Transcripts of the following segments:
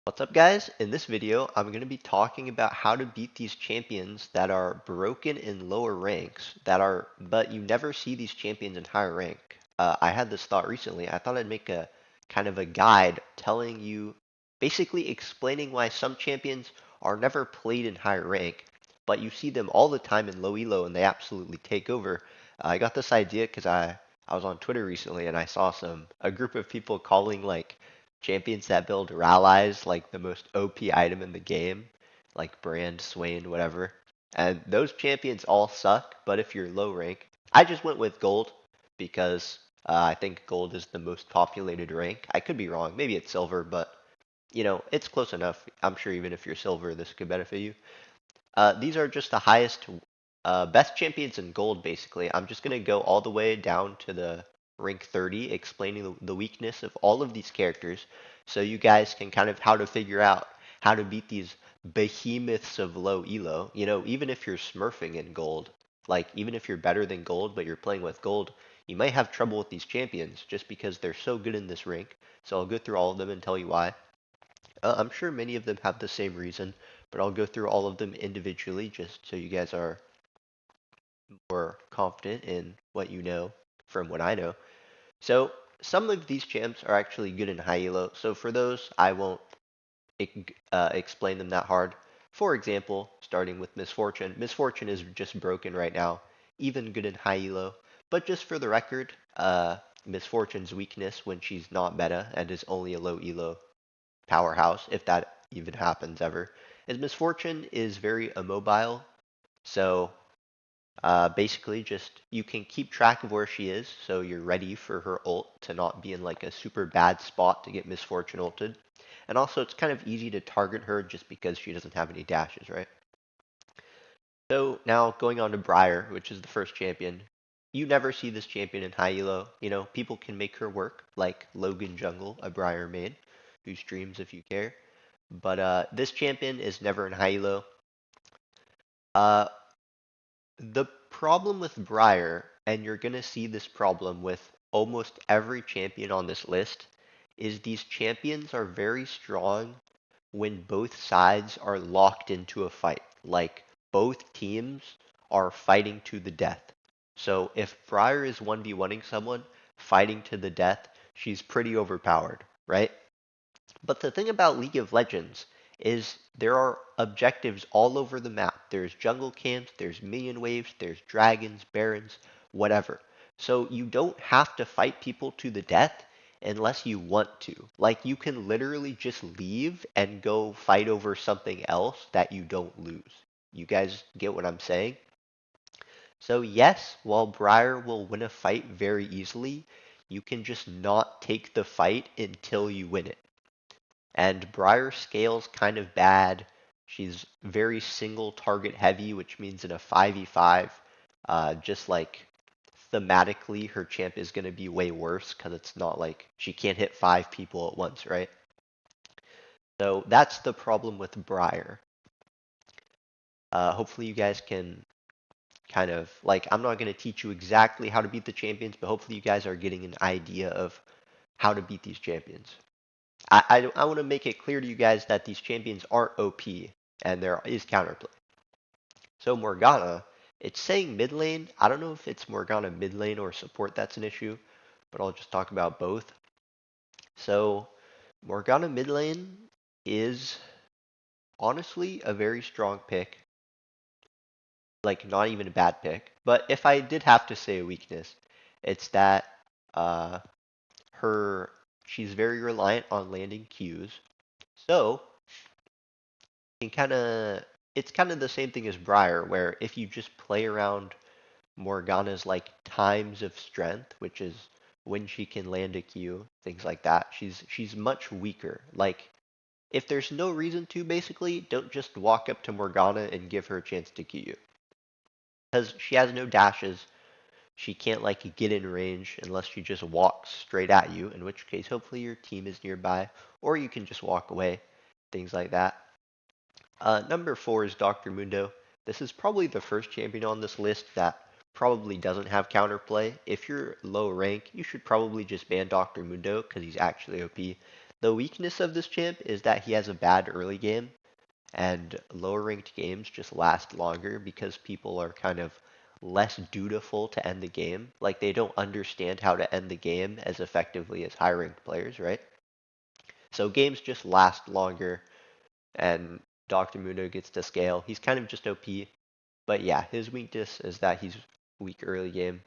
What's up, guys? In this video, I'm going to be talking about how to beat these champions that are broken in lower ranks but you never see these champions in higher rank. I had this thought recently. I thought I'd make a kind of a guide telling you, basically explaining why some champions are never played in higher rank, but you see them all the time in low elo and they absolutely take over. I got this idea because I was on Twitter recently and I saw a group of people calling like champions that build rallies like the most OP item in the game, like Brand, Swain, whatever. And those champions all suck, but if you're low rank, I just went with gold because I think gold is the most populated rank. I could be wrong, maybe it's silver, but it's close enough. I'm sure even if you're silver, this could benefit you. These are just the highest, best champions in gold, basically. I'm just going to go all the way down to the rank 30, explaining the weakness of all of these characters, so you guys can kind of how to figure out how to beat these behemoths of low elo. Even if you're smurfing in gold, like even if you're better than gold, but you're playing with gold, you might have trouble with these champions just because they're so good in this rank. So I'll go through all of them and tell you why. I'm sure many of them have the same reason, but I'll go through all of them individually just so you guys are more confident in what you know from what I know. So some of these champs are actually good in high elo, so for those I won't explain them that hard. For example, starting with Misfortune. Misfortune is just broken right now, even good in high elo. But just for the record, Misfortune's weakness when she's not meta and is only a low elo powerhouse, if that even happens ever, is Misfortune is very immobile. So basically, just you can keep track of where she is, so you're ready for her ult to not be in like a super bad spot to get Misfortune ulted. And also, it's kind of easy to target her just because she doesn't have any dashes, right? So now going on to Briar, which is the first champion. You never see this champion in high elo. People can make her work, like Logan Jungle, a Briar main, who streams if you care. But this champion is never in high elo. Uh, the problem with Briar, and you're going to see this problem with almost every champion on this list, is these champions are very strong when both sides are locked into a fight. Like both teams are fighting to the death. So if Briar is 1v1ing someone, fighting to the death, she's pretty overpowered, right? But the thing about League of Legends is there are objectives all over the map. There's jungle camps, there's minion waves, there's dragons, barons, whatever. So you don't have to fight people to the death unless you want to. Like you can literally just leave and go fight over something else that you don't lose. You guys get what I'm saying? So yes, while Briar will win a fight very easily, you can just not take the fight until you win it. And Briar scales kind of bad. She's very single target heavy, which means in a 5v5, just like thematically, her champ is going to be way worse because it's not like she can't hit 5 people at once, right? So that's the problem with Briar. Hopefully you guys can kind of, like, I'm not going to teach you exactly how to beat the champions, but hopefully you guys are getting an idea of how to beat these champions. I want to make it clear to you guys that these champions aren't OP and there is counterplay. So Morgana, it's saying mid lane. I don't know if it's Morgana mid lane or support that's an issue, but I'll just talk about both. So Morgana mid lane is honestly a very strong pick. Like not even a bad pick. But if I did have to say a weakness, it's that uh, her she's very reliant on landing Qs. So can kind of it's kind of the same thing as Briar, where if you just play around Morgana's like times of strength, which is when she can land a Q, things like that, she's much weaker. Like if there's no reason to, basically, don't just walk up to Morgana and give her a chance to Q you, because she has no dashes. She can't like get in range unless she just walks straight at you, in which case hopefully your team is nearby, or you can just walk away, things like that. Number 4 is Dr. Mundo. This is probably the first champion on this list that probably doesn't have counterplay. If you're low rank, you should probably just ban Dr. Mundo because he's actually OP. The weakness of this champ is that he has a bad early game, and lower ranked games just last longer because people are kind of less dutiful to end the game. Like they don't understand how to end the game as effectively as high ranked players, right? So games just last longer, and Dr. Mundo gets to scale. He's kind of just OP, but yeah, his weakness is that he's weak early game.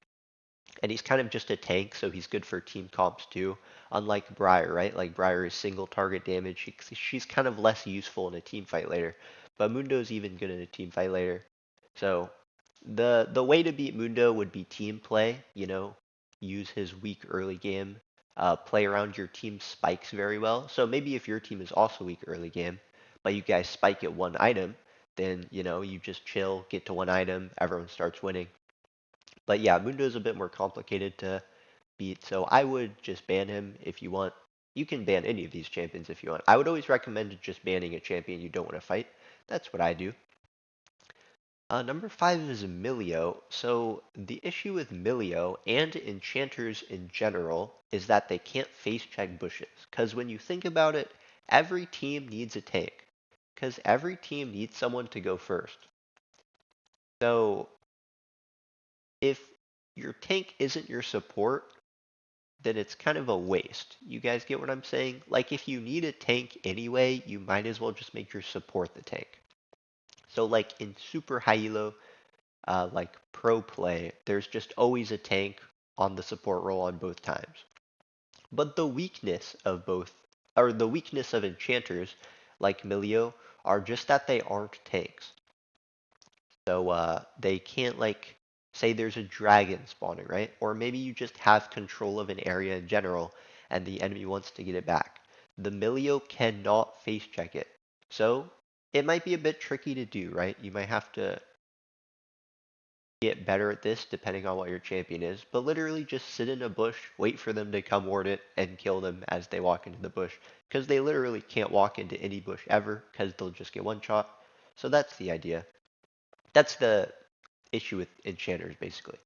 And he's kind of just a tank, so he's good for team comps too. Unlike Briar, right? Like Briar is single target damage. She's kind of less useful in a team fight later. But Mundo's even good in a team fight later. So the way to beat Mundo would be team play, use his weak early game, play around your team spikes very well. So maybe if your team is also weak early game, but you guys spike at one item, then you just chill, get to one item, everyone starts winning. But yeah, Mundo's a bit more complicated to beat, so I would just ban him if you want. You can ban any of these champions if you want. I would always recommend just banning a champion you don't want to fight. That's what I do. Number 5 is Milio. So the issue with Milio and enchanters in general is that they can't face check bushes. Because when you think about it, every team needs a tank. Because every team needs someone to go first. So if your tank isn't your support, then it's kind of a waste. You guys get what I'm saying? Like if you need a tank anyway, you might as well just make your support the tank. So like in super high elo, like pro play, there's just always a tank on the support role on both times. But the weakness of both, or the weakness of enchanters like Milio, are just that they aren't tanks. So they can't like say there's a dragon spawning, right? Or maybe you just have control of an area in general and the enemy wants to get it back. The Milio cannot face check it. So it might be a bit tricky to do, right? You might have to get better at this depending on what your champion is, but literally just sit in a bush, wait for them to come ward it, and kill them as they walk into the bush. Because they literally can't walk into any bush ever, because they'll just get one shot. So that's the idea. That's the issue with enchanters, basically.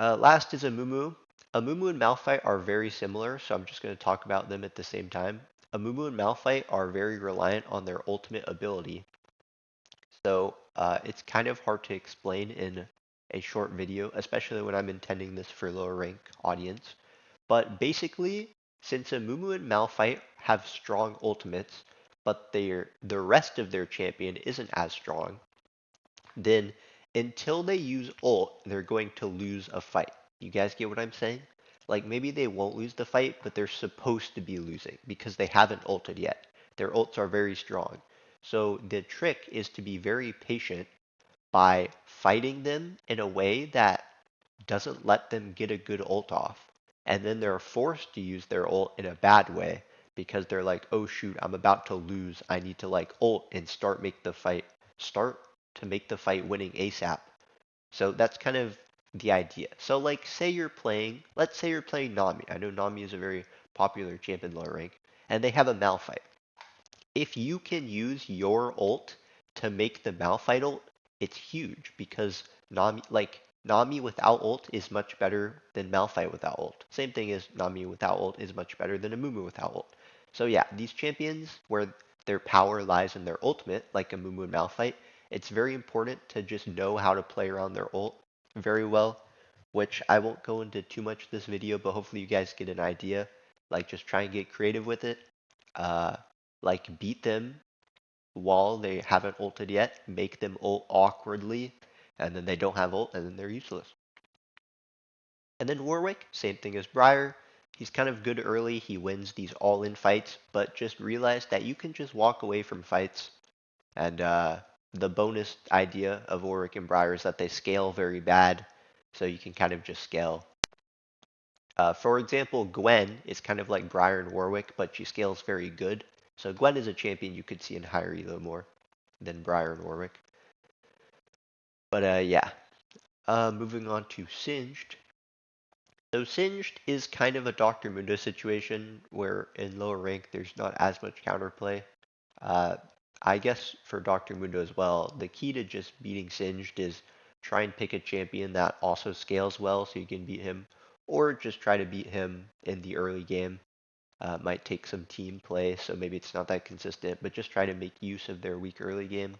Last is Amumu. Amumu and Malphite are very similar, so I'm just going to talk about them at the same time. Amumu and Malphite are very reliant on their ultimate ability, so it's kind of hard to explain in a short video, especially when I'm intending this for lower rank audience. But basically, since Amumu and Malphite have strong ultimates, but the rest of their champion isn't as strong, then until they use ult, they're going to lose a fight. You guys get what I'm saying? Like maybe they won't lose the fight, but they're supposed to be losing because they haven't ulted yet. Their ults are very strong. So the trick is to be very patient by fighting them in a way that doesn't let them get a good ult off. And then they're forced to use their ult in a bad way because they're like, oh shoot, I'm about to lose. I need to like ult and start to make the fight winning ASAP. So that's kind of the idea. So like let's say you're playing Nami. I know Nami is a very popular champion lower rank, and they have a Malphite. If you can use your ult to make the Malphite ult, it's huge because Nami without ult is much better than Malphite without ult. Same thing as Nami without ult is much better than Amumu without ult. So yeah, these champions where their power lies in their ultimate, like Amumu and Malphite, it's very important to just know how to play around their ult very well, which I won't go into too much this video, but hopefully you guys get an idea. Like just try and get creative with it. Uh, like beat them while they haven't ulted yet, make them ult awkwardly, and then they don't have ult, and then they're useless. And then Warwick, same thing as Briar. He's kind of good early, he wins these all-in fights, but just realize that you can just walk away from fights. And the bonus idea of Warwick and Briar is that they scale very bad, so you can kind of just scale. For example, Gwen is kind of like Briar and Warwick, but she scales very good. So Gwen is a champion you could see in higher elo more than Briar and Warwick. But yeah, moving on to Singed. So Singed is kind of a Dr. Mundo situation where in lower rank there's not as much counterplay. Uh, I guess for Dr. Mundo as well, the key to just beating Singed is try and pick a champion that also scales well so you can beat him, or just try to beat him in the early game. Might take some team play, so maybe it's not that consistent, but just try to make use of their weak early game.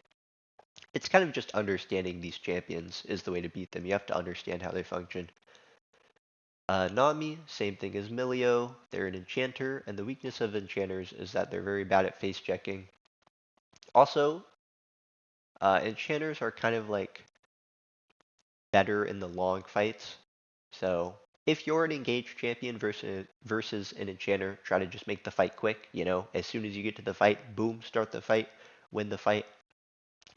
It's kind of just understanding these champions is the way to beat them. You have to understand how they function. Nami, same thing as Milio. They're an enchanter, and the weakness of enchanters is that they're very bad at face checking. Also, enchanters are kind of like better in the long fights. So if you're an engaged champion versus an enchanter, try to just make the fight quick. You know, as soon as you get to the fight, boom, start the fight, win the fight,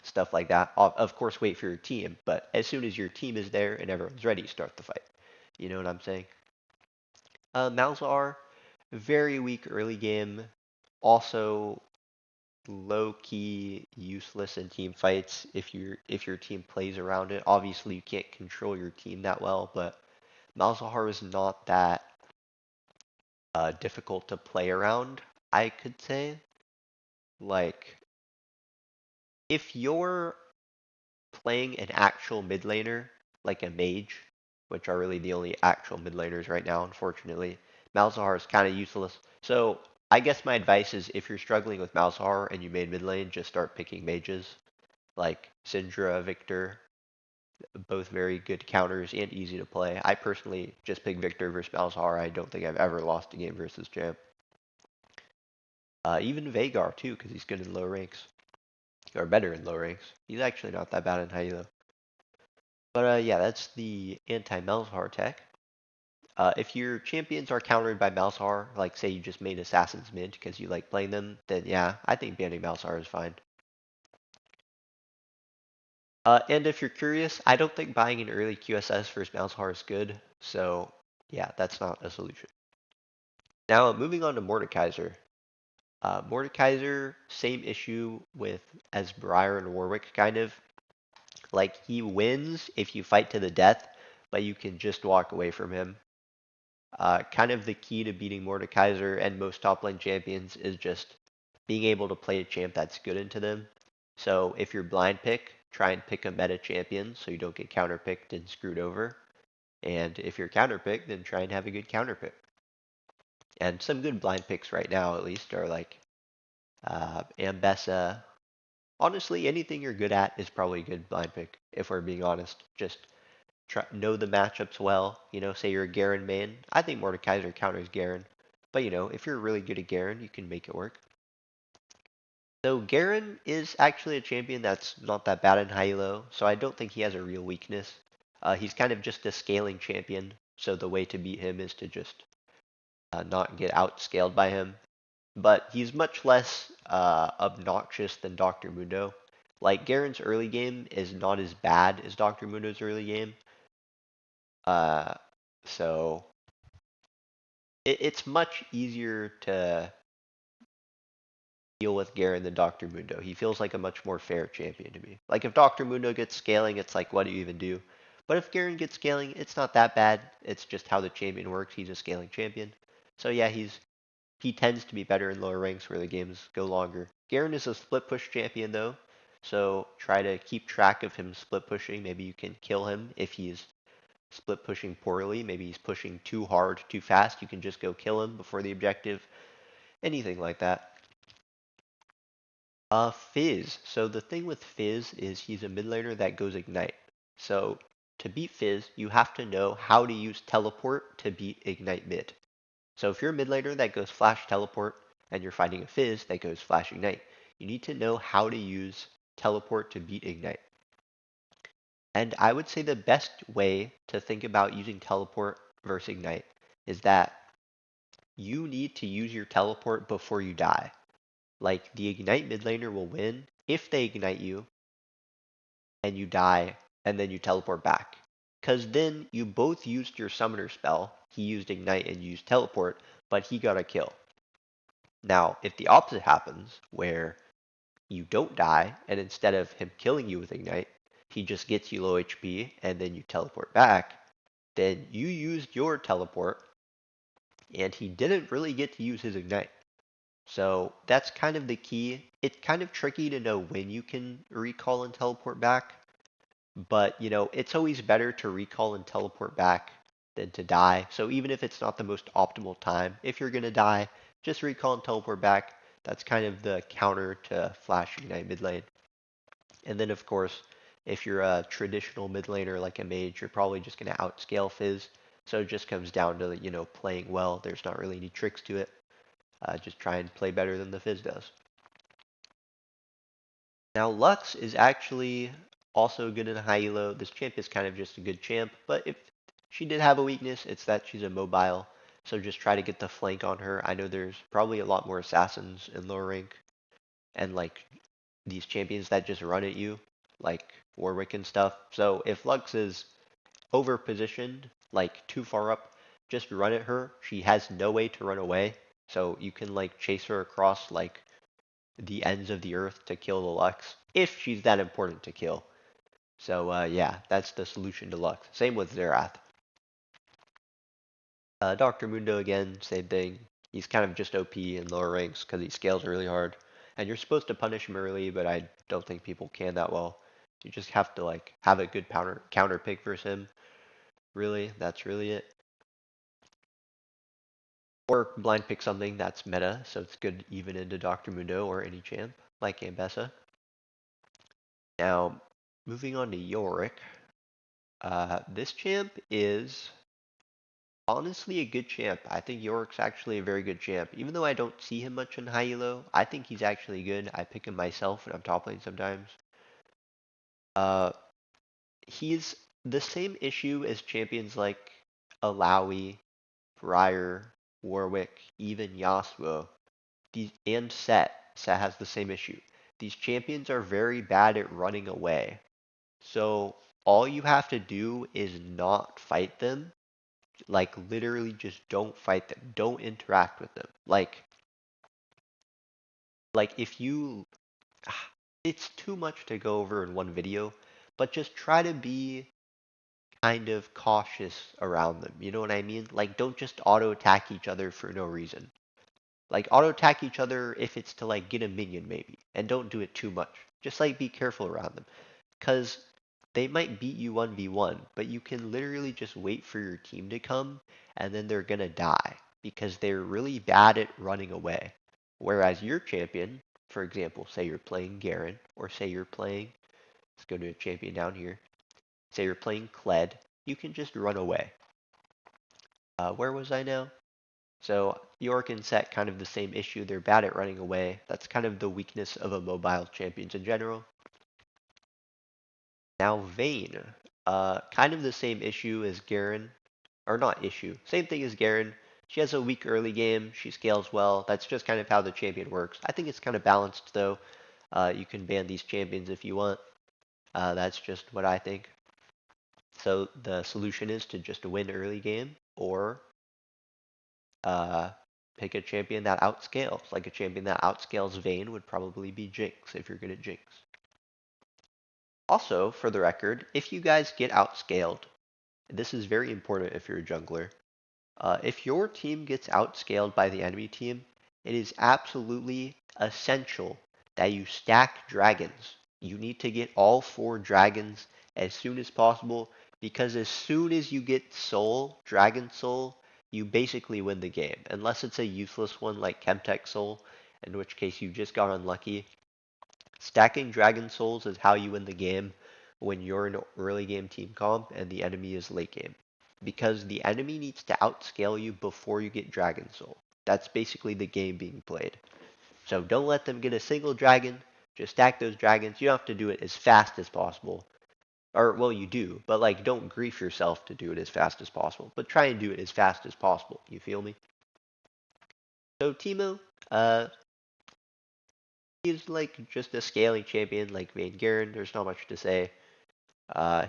stuff like that. Of course, wait for your team, but as soon as your team is there and everyone's ready, start the fight. You know what I'm saying? Malzahar, very weak early game. Also low key useless in team fights if your team plays around it. Obviously, you can't control your team that well, but Malzahar is not that difficult to play around, I could say. Like, if you're playing an actual mid laner, like a mage, which are really the only actual mid laners right now, unfortunately, Malzahar is kind of useless. So, I guess my advice is if you're struggling with Malzahar and you made mid lane, just start picking mages, like Syndra, Victor, both very good counters and easy to play. I personally just pick Victor versus Malzahar. I don't think I've ever lost a game versus Champ. Even Veigar too, because he's good in low ranks, or better in low ranks. He's actually not that bad in high elo. But yeah, that's the anti-Malzahar tech. If your champions are countered by Malzahar, like say you just made Assassins mid because you like playing them, then yeah, I think banning Malzahar is fine. And if you're curious, I don't think buying an early QSS versus Malzahar is good, so yeah, that's not a solution. Now, moving on to Mordekaiser. Mordekaiser, same issue with as Briar and Warwick, kind of. Like, he wins if you fight to the death, but you can just walk away from him. Kind of the key to beating Mordekaiser and most top lane champions is just being able to play a champ that's good into them. So if you're blind pick, try and pick a meta champion so you don't get counter picked and screwed over. And if you're counter picked, then try and have a good counter pick. And some good blind picks right now, at least, are like Ambessa. Honestly, anything you're good at is probably a good blind pick, if we're being honest. Just know the matchups well. You know, say you're a Garen main. I think Mordekaiser counters Garen. But, you know, if you're really good at Garen, you can make it work. So Garen is actually a champion that's not that bad in high elo, so I don't think he has a real weakness. He's kind of just a scaling champion, so the way to beat him is to just not get outscaled by him. But he's much less obnoxious than Dr. Mundo. Like, Garen's early game is not as bad as Dr. Mundo's early game. Uh, so it's much easier to deal with Garen than Dr. Mundo. He feels like a much more fair champion to me. Like, if Dr. Mundo gets scaling, it's like, what do you even do? But if Garen gets scaling, it's not that bad. It's just how the champion works. He's a scaling champion. So yeah, he tends to be better in lower ranks where the games go longer. Garen is a split push champion though, so try to keep track of him split pushing. Maybe you can kill him if he's split pushing poorly. Maybe he's pushing too hard, too fast. You can just go kill him before the objective. Anything like that. Fizz. So the thing with Fizz is he's a mid laner that goes Ignite. So to beat Fizz, you have to know how to use Teleport to beat Ignite mid. So if you're a mid laner that goes Flash Teleport and you're fighting a Fizz that goes Flash Ignite, you need to know how to use Teleport to beat Ignite. And I would say the best way to think about using Teleport versus Ignite is that you need to use your Teleport before you die. Like, the Ignite mid laner will win if they ignite you and you die and then you teleport back. Because then you both used your summoner spell. He used Ignite and used Teleport, but he got a kill. Now, if the opposite happens, where you don't die, and instead of him killing you with Ignite, he just gets you low HP and then you teleport back, then you used your teleport and he didn't really get to use his Ignite. So that's kind of the key. It's kind of tricky to know when you can recall and teleport back, but you know, it's always better to recall and teleport back than to die. So even if it's not the most optimal time, if you're gonna die, just recall and teleport back. That's kind of the counter to Flash Ignite mid lane. And then, of course, if you're a traditional mid laner like a mage, you're probably just going to outscale Fizz. So it just comes down to, playing well. There's not really any tricks to it. Just try and play better than the Fizz does. Now, Lux is actually also good in high elo. This champ is kind of just a good champ, but if she did have a weakness, it's that she's immobile. So just try to get the flank on her. I know there's probably a lot more assassins in lower rank, and like these champions that just run at you, like Warwick and stuff. So if Lux is over positioned, like too far up, just run at her. She has no way to run away. So you can like chase her across like the ends of the earth to kill the Lux, if she's that important to kill. So yeah, that's the solution to Lux. Same with Xerath. Dr. Mundo again, same thing. He's kind of just OP in lower ranks because he scales really hard. And you're supposed to punish him early, but I don't think people can that well. You just have to like have a good counter pick versus him. Really, that's really it. Or blind pick something that's meta, so it's good even into Dr. Mundo or any champ, like Ambessa. Now, moving on to Yorick. This champ is honestly a good champ. I think Yorick's actually a very good champ. Even though I don't see him much in high elo, I think he's actually good. I pick him myself when I'm top lane sometimes. Uh, he's the same issue as champions like Alawi, Briar, Warwick, even Yasuo. And Set. Set has the same issue. These champions are very bad at running away. So all you have to do is not fight them. Like literally just don't fight them. Don't interact with them. Like if you it's too much to go over in one video, but just try to be kind of cautious around them. You know what I mean? Like don't just auto attack each other for no reason. Like auto attack each other if it's to like get a minion maybe, and don't do it too much. Just like be careful around them. Because they might beat you 1v1, but you can literally just wait for your team to come, and then they're gonna die, because they're really bad at running away. Whereas your champion, for example, say you're playing Garen, or say you're playing, let's go to a champion down here, say you're playing Kled, you can just run away. Where was I now? So Yorick and Set kind of the same issue. They're bad at running away. That's kind of the weakness of a mobile champions in general. Now Vayne, kind of the same issue as Garen, or not issue, same thing as Garen. She has a weak early game, she scales well, that's just kind of how the champion works. I think it's kind of balanced though. You can ban these champions if you want. That's just what I think. So the solution is to just win early game, or uh, pick a champion that outscales. Like a champion that outscales Vayne would probably be Jinx if you're good at Jinx. Also, for the record, if you guys get outscaled, this is very important if you're a jungler. If your team gets outscaled by the enemy team, it is absolutely essential that you stack dragons. You need to get all 4 dragons as soon as possible, because as soon as you get soul, dragon soul, you basically win the game. Unless it's a useless one like Chemtech soul, in which case you just got unlucky. Stacking dragon souls is how you win the game when you're in early game team comp and the enemy is late game. Because the enemy needs to outscale you before you get dragon soul. That's basically the game being played. So don't let them get a single dragon. Just stack those dragons. You don't have to do it as fast as possible. Or, well, you do, but like don't grief yourself to do it as fast as possible. But try and do it as fast as possible. You feel me? So Teemo, he's like just a scaling champion like Vayne Garen. There's not much to say.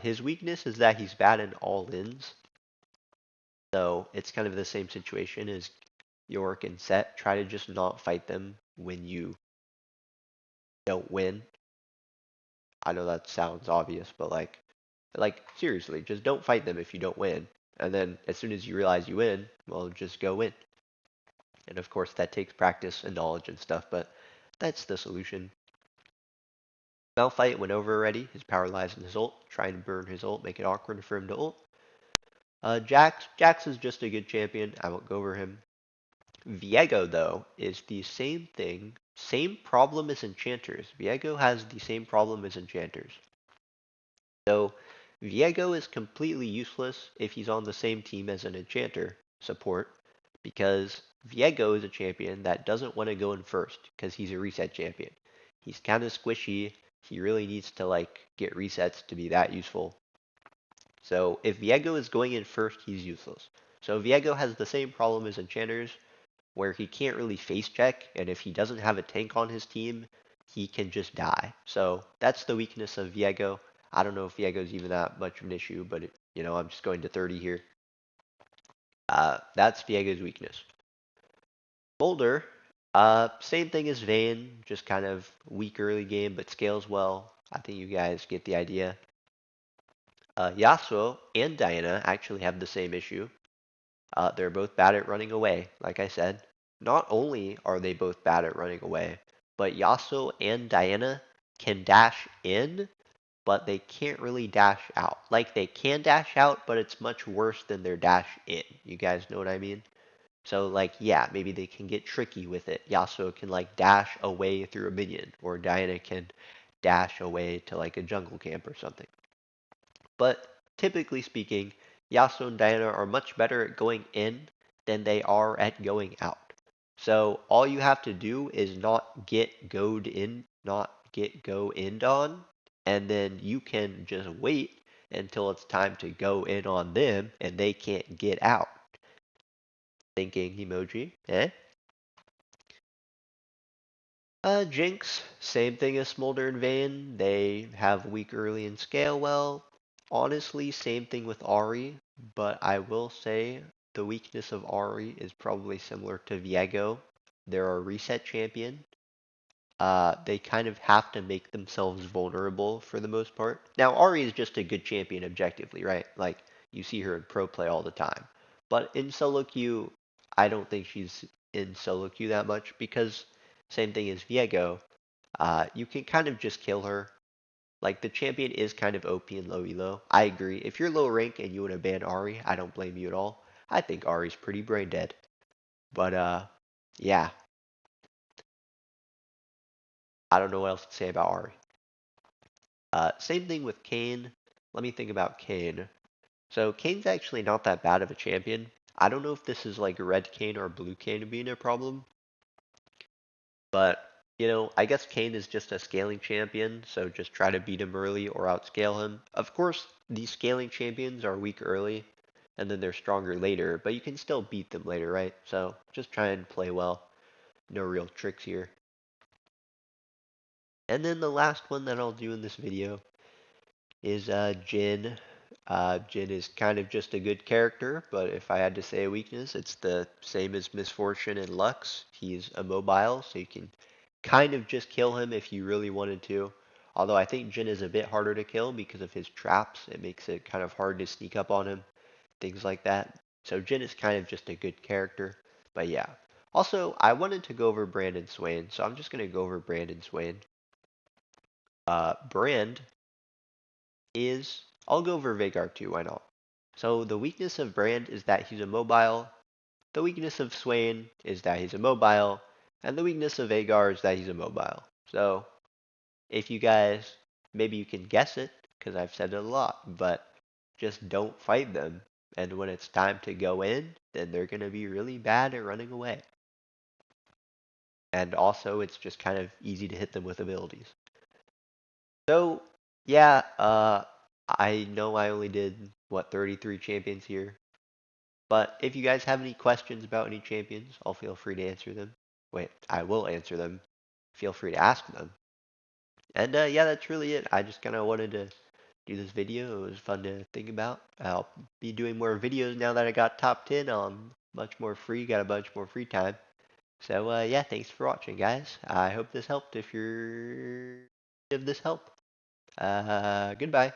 His weakness is that he's bad in all-ins. So it's kind of the same situation as York and Set. Try to just not fight them when you don't win. I know that sounds obvious, but like seriously, just don't fight them if you don't win. And then as soon as you realize you win, well, just go win. And of course, that takes practice and knowledge and stuff, but that's the solution. Malphite went over already. His power lies in his ult. Try and burn his ult, make it awkward for him to ult. Jax is just a good champion. I won't go over him. Viego, though, is the same thing, same problem as Enchanters. Viego has the same problem as Enchanters. So, Viego is completely useless if he's on the same team as an Enchanter support, because Viego is a champion that doesn't want to go in first, because he's a reset champion. He's kind of squishy. He really needs to like get resets to be that useful. So if Viego is going in first, he's useless. So Viego has the same problem as Enchanters, where he can't really face check, and if he doesn't have a tank on his team, he can just die. So that's the weakness of Viego. I don't know if Viego's even that much of an issue, but I'm just going to 30 here. That's Viego's weakness. Boulder, same thing as Vayne, just kind of weak early game, but scales well. I think you guys get the idea. Yasuo and Diana actually have the same issue. They're both bad at running away, like I said. Not only are they both bad at running away, but Yasuo and Diana can dash in, but they can't really dash out. Like they can dash out, but it's much worse than their dash in. You guys know what I mean? So like, yeah, maybe they can get tricky with it. Yasuo can like dash away through a minion, or Diana can dash away to like a jungle camp or something. But typically speaking, Yasuo and Diana are much better at going in than they are at going out. So all you have to do is not get not get go in on, and then you can just wait until it's time to go in on them and they can't get out. Thinking emoji, eh? Jinx, same thing as Smolder and Vayne. They have weak early and scale well. Honestly, same thing with Ahri, but I will say the weakness of Ahri is probably similar to Viego. They're a reset champion. They kind of have to make themselves vulnerable for the most part. Now, Ahri is just a good champion objectively, right? Like, you see her in pro play all the time. But in solo queue, I don't think she's in solo queue that much because same thing as Viego, you can kind of just kill her. Like, the champion is kind of OP and low elo. I agree. If you're low rank and you want to ban Ahri, I don't blame you at all. I think Ahri's pretty brain dead. But, yeah, I don't know what else to say about Ahri. Same thing with Kayn. Let me think about Kayn. So Kayn's actually not that bad of a champion. I don't know if this is like red Kayn or blue Kayn being a problem, but I guess Kayn is just a scaling champion, so just try to beat him early or outscale him. Of course, these scaling champions are weak early, and then they're stronger later, but you can still beat them later, right? So just try and play well. No real tricks here. And then the last one that I'll do in this video is Jhin. Jhin is kind of just a good character, but if I had to say a weakness, it's the same as Misfortune and Lux. He's immobile, so you can kind of just kill him if you really wanted to. Although I think Jhin is a bit harder to kill because of his traps. It makes it kind of hard to sneak up on him, things like that. So Jhin is kind of just a good character, but yeah. Also, I wanted to go over Brand and Swain, so I'm just going to go over Brand and Swain. Brand is, I'll go over Veigar too, why not? So the weakness of Brand is that he's immobile. The weakness of Swain is that he's immobile. And the weakness of Veigar is that he's immobile. So if you guys, maybe you can guess it, because I've said it a lot, but just don't fight them. And when it's time to go in, then they're going to be really bad at running away. And also, it's just kind of easy to hit them with abilities. So, yeah, I know I only did, 33 champions here. But if you guys have any questions about any champions, I'll feel free to answer them. Wait, I will answer them. Feel free to ask them. And yeah, that's really it. I just kind of wanted to do this video. It was fun to think about. I'll be doing more videos now that I got top 10. I'm much more free, got a bunch more free time. So yeah, thanks for watching, guys. I hope this helped if you're if this helped. Goodbye.